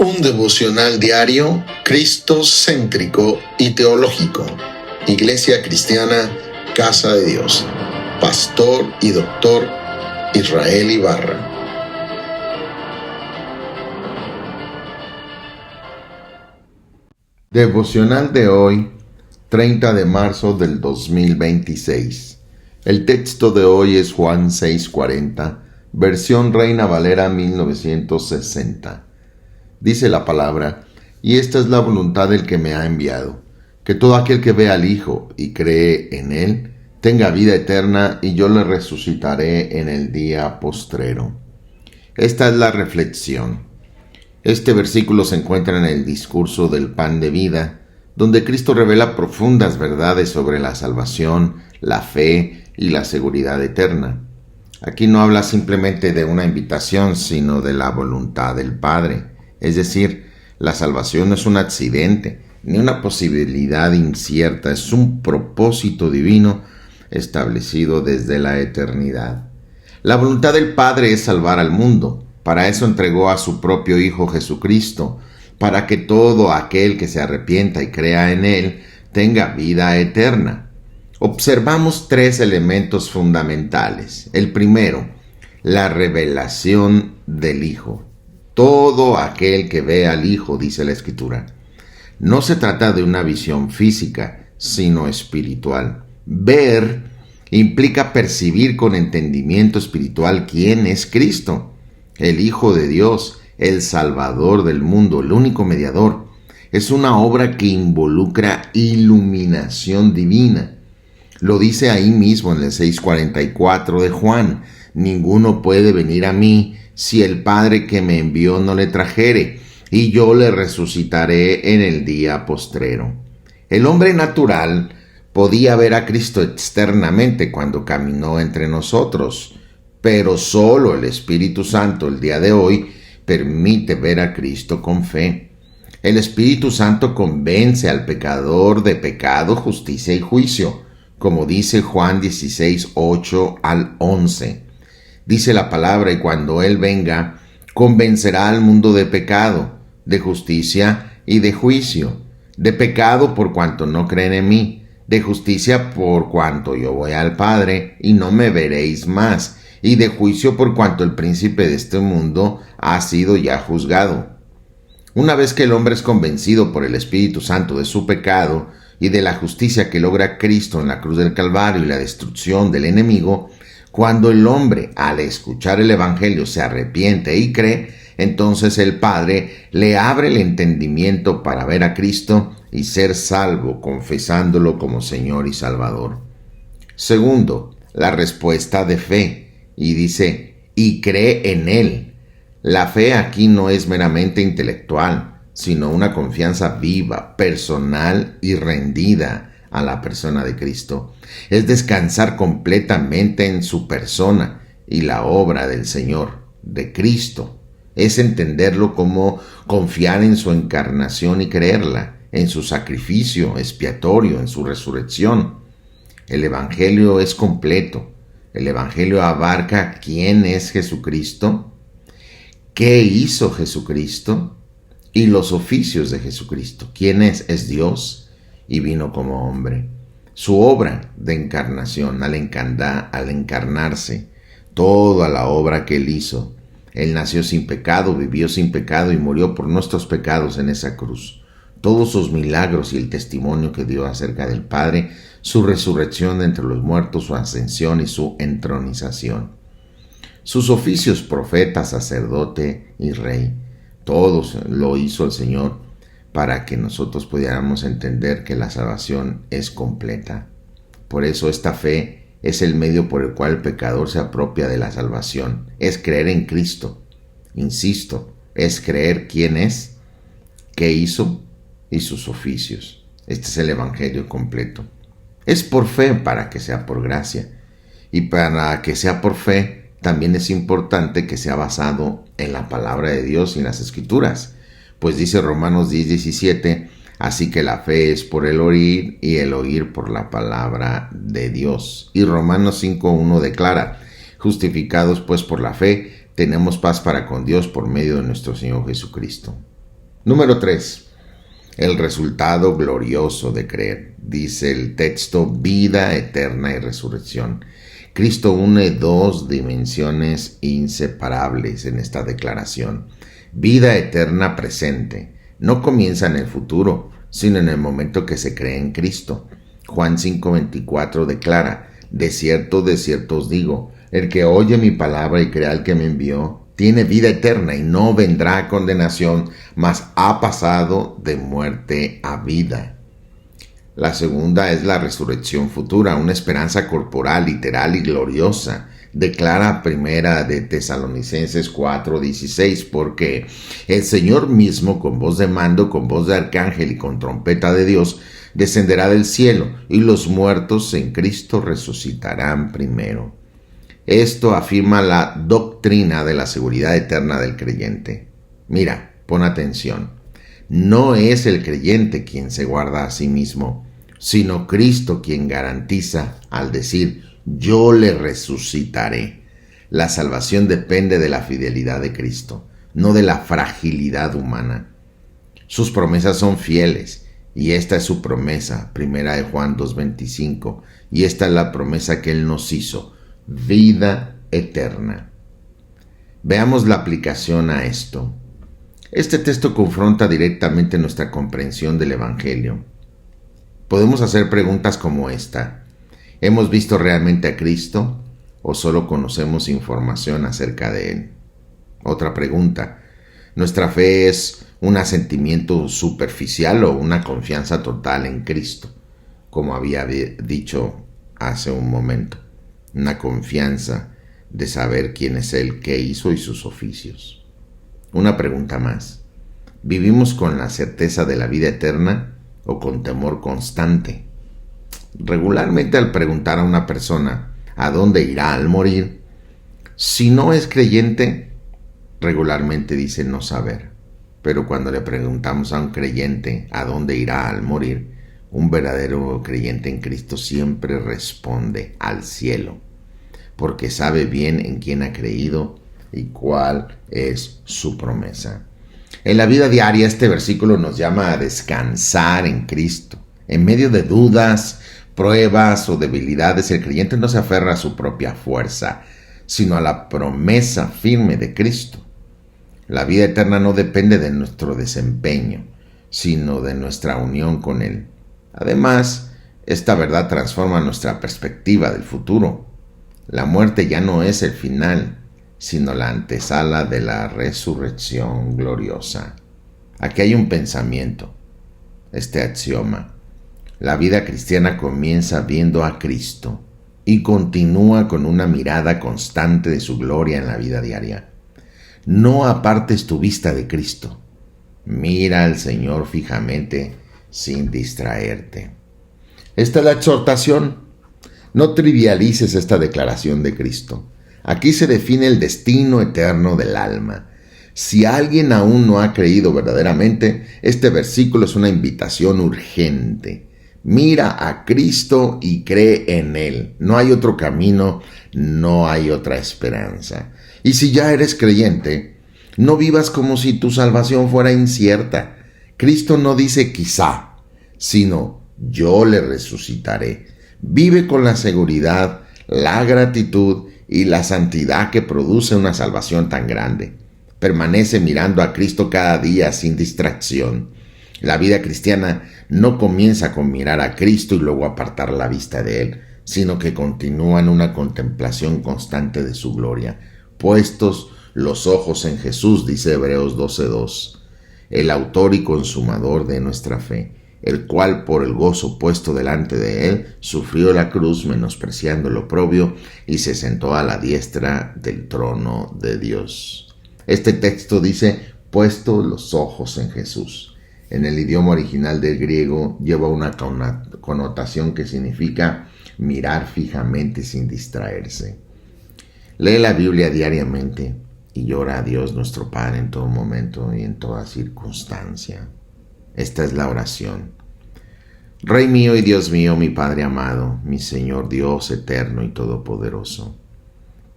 Un devocional diario, cristocéntrico y teológico. Iglesia Cristiana, Casa de Dios. Pastor y Doctor Israel Ibarra. Devocional de hoy, 30 de marzo del 2026. El texto de hoy es Juan 6:40, versión Reina Valera 1960. Dice la palabra: y esta es la voluntad del que me ha enviado, que todo aquel que vea al Hijo y cree en Él, tenga vida eterna, y yo le resucitaré en el día postrero. Esta es la reflexión. Este versículo se encuentra en el discurso del pan de vida, donde Cristo revela profundas verdades sobre la salvación, la fe y la seguridad eterna. Aquí no habla simplemente de una invitación, sino de la voluntad del Padre. Es decir, la salvación no es un accidente, ni una posibilidad incierta, es un propósito divino establecido desde la eternidad. La voluntad del Padre es salvar al mundo. Para eso entregó a su propio Hijo Jesucristo, para que todo aquel que se arrepienta y crea en Él tenga vida eterna. Observamos tres elementos fundamentales. El primero, la revelación del Hijo. Todo aquel que ve al Hijo, dice la Escritura. No se trata de una visión física, sino espiritual. Ver implica percibir con entendimiento espiritual quién es Cristo, el Hijo de Dios, el Salvador del mundo, el único mediador. Es una obra que involucra iluminación divina. Lo dice ahí mismo en el 6:44 de Juan: ninguno puede venir a mí si el Padre que me envió no le trajere, y yo le resucitaré en el día postrero. El hombre natural podía ver a Cristo externamente cuando caminó entre nosotros, pero solo el Espíritu Santo el día de hoy permite ver a Cristo con fe. El Espíritu Santo convence al pecador de pecado, justicia y juicio, como dice Juan 16:8 al 11. Dice la palabra: y cuando Él venga, convencerá al mundo de pecado, de justicia y de juicio. De pecado por cuanto no creen en mí, de justicia por cuanto yo voy al Padre y no me veréis más, y de juicio por cuanto el príncipe de este mundo ha sido ya juzgado. Una vez que el hombre es convencido por el Espíritu Santo de su pecado y de la justicia que logra Cristo en la cruz del Calvario y la destrucción del enemigo, cuando el hombre, al escuchar el Evangelio, se arrepiente y cree, entonces el Padre le abre el entendimiento para ver a Cristo y ser salvo, confesándolo como Señor y Salvador. Segundo, la respuesta de fe, y dice: y cree en Él. La fe aquí no es meramente intelectual, sino una confianza viva, personal y rendida a la persona de Cristo. Es descansar completamente en su persona y la obra del Señor, de Cristo. Es entenderlo como confiar en su encarnación y creerla, en su sacrificio expiatorio, en su resurrección. El Evangelio es completo. El Evangelio abarca quién es Jesucristo, qué hizo Jesucristo y los oficios de Jesucristo. ¿Quién es? Es Dios y vino como hombre. Su obra de encarnación, al encarnarse, toda la obra que Él hizo. Él nació sin pecado, vivió sin pecado y murió por nuestros pecados en esa cruz. Todos sus milagros y el testimonio que dio acerca del Padre, su resurrección de entre los muertos, su ascensión y su entronización. Sus oficios: profeta, sacerdote y rey. Todos lo hizo el Señor para que nosotros pudiéramos entender que la salvación es completa. Por eso esta fe es el medio por el cual el pecador se apropia de la salvación. Es creer en Cristo. Insisto, es creer quién es, qué hizo y sus oficios. Este es el Evangelio completo. Es por fe para que sea por gracia. Y para que sea por fe, también es importante que sea basado en la palabra de Dios y en las Escrituras. Pues dice Romanos 10:17: así que la fe es por el oír y el oír por la palabra de Dios. Y Romanos 5:1 declara: justificados pues por la fe, tenemos paz para con Dios por medio de nuestro Señor Jesucristo. Número 3. El resultado glorioso de creer. Dice el texto: vida eterna y resurrección. Cristo une dos dimensiones inseparables en esta declaración. Vida eterna presente. No comienza en el futuro, sino en el momento que se cree en Cristo. Juan 5:24 declara: de cierto os digo, el que oye mi palabra y crea al que me envió, tiene vida eterna y no vendrá a condenación, mas ha pasado de muerte a vida. La segunda es la resurrección futura, una esperanza corporal, literal y gloriosa. Declara primera de Tesalonicenses 4:16, porque el Señor mismo, con voz de mando, con voz de arcángel y con trompeta de Dios, descenderá del cielo, y los muertos en Cristo resucitarán primero. Esto afirma la doctrina de la seguridad eterna del creyente. Mira, pon atención. No es el creyente quien se guarda a sí mismo, sino Cristo quien garantiza al decir: yo le resucitaré. La salvación depende de la fidelidad de Cristo, no de la fragilidad humana. Sus promesas son fieles, y esta es su promesa, primera de Juan 2:25, y esta es la promesa que Él nos hizo: vida eterna. Veamos la aplicación a esto. Este texto confronta directamente nuestra comprensión del Evangelio. Podemos hacer preguntas como esta: ¿hemos visto realmente a Cristo o solo conocemos información acerca de Él? Otra pregunta: ¿nuestra fe es un asentimiento superficial o una confianza total en Cristo? Como había dicho hace un momento, una confianza de saber quién es Él, qué hizo y sus oficios. Una pregunta más: ¿vivimos con la certeza de la vida eterna o con temor constante? Regularmente, al preguntar a una persona a dónde irá al morir, si no es creyente, regularmente dice no saber. Pero cuando le preguntamos a un creyente a dónde irá al morir, un verdadero creyente en Cristo siempre responde: al cielo, porque sabe bien en quién ha creído y cuál es su promesa. En la vida diaria, este versículo nos llama a descansar en Cristo. En medio de dudas, pruebas o debilidades, el creyente no se aferra a su propia fuerza, sino a la promesa firme de Cristo. La vida eterna no depende de nuestro desempeño, sino de nuestra unión con Él. Además, esta verdad transforma nuestra perspectiva del futuro. La muerte ya no es el final, sino la antesala de la resurrección gloriosa. Aquí hay un pensamiento, este axioma: la vida cristiana comienza viendo a Cristo y continúa con una mirada constante de su gloria en la vida diaria. No apartes tu vista de Cristo. Mira al Señor fijamente sin distraerte. Esta es la exhortación. No trivialices esta declaración de Cristo. Aquí se define el destino eterno del alma. Si alguien aún no ha creído verdaderamente, este versículo es una invitación urgente. Mira a Cristo y cree en Él. No hay otro camino, no hay otra esperanza. Y si ya eres creyente, no vivas como si tu salvación fuera incierta. Cristo no dice quizá, sino yo le resucitaré. Vive con la seguridad, la gratitud y la santidad que produce una salvación tan grande. Permanece mirando a Cristo cada día sin distracción. La vida cristiana no comienza con mirar a Cristo y luego apartar la vista de Él, sino que continúa en una contemplación constante de su gloria. Puestos los ojos en Jesús, dice Hebreos 12:2, el autor y consumador de nuestra fe, el cual por el gozo puesto delante de Él sufrió la cruz, menospreciando el oprobio, y se sentó a la diestra del trono de Dios. Este texto dice: puesto los ojos en Jesús. En el idioma original del griego lleva una connotación que significa mirar fijamente sin distraerse. Lee la Biblia diariamente y llora a Dios nuestro Padre en todo momento y en toda circunstancia. Esta es la oración. Rey mío y Dios mío, mi Padre amado, mi Señor Dios eterno y todopoderoso,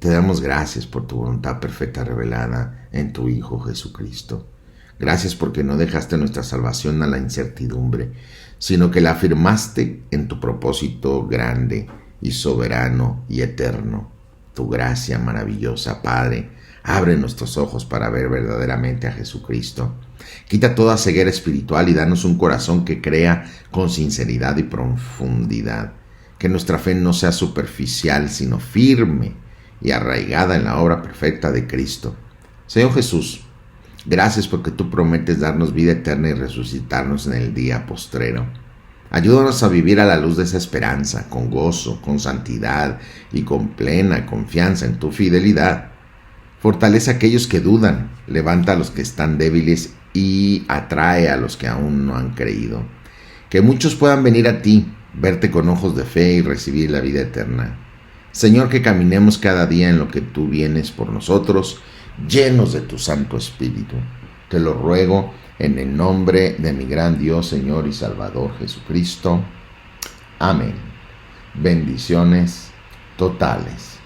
te damos gracias por tu voluntad perfecta revelada en tu Hijo Jesucristo. Gracias porque no dejaste nuestra salvación a la incertidumbre, sino que la afirmaste en tu propósito grande y soberano y eterno. Tu gracia maravillosa, Padre, abre nuestros ojos para ver verdaderamente a Jesucristo. Quita toda ceguera espiritual y danos un corazón que crea con sinceridad y profundidad. Que nuestra fe no sea superficial, sino firme y arraigada en la obra perfecta de Cristo. Señor Jesús, gracias porque tú prometes darnos vida eterna y resucitarnos en el día postrero. Ayúdanos a vivir a la luz de esa esperanza, con gozo, con santidad y con plena confianza en tu fidelidad. Fortalece a aquellos que dudan, levanta a los que están débiles y atrae a los que aún no han creído. Que muchos puedan venir a ti, verte con ojos de fe y recibir la vida eterna. Señor, que caminemos cada día en lo que tú vienes por nosotros, llenos de tu Santo Espíritu. Te lo ruego en el nombre de mi gran Dios, Señor y Salvador Jesucristo. Amén. Bendiciones totales.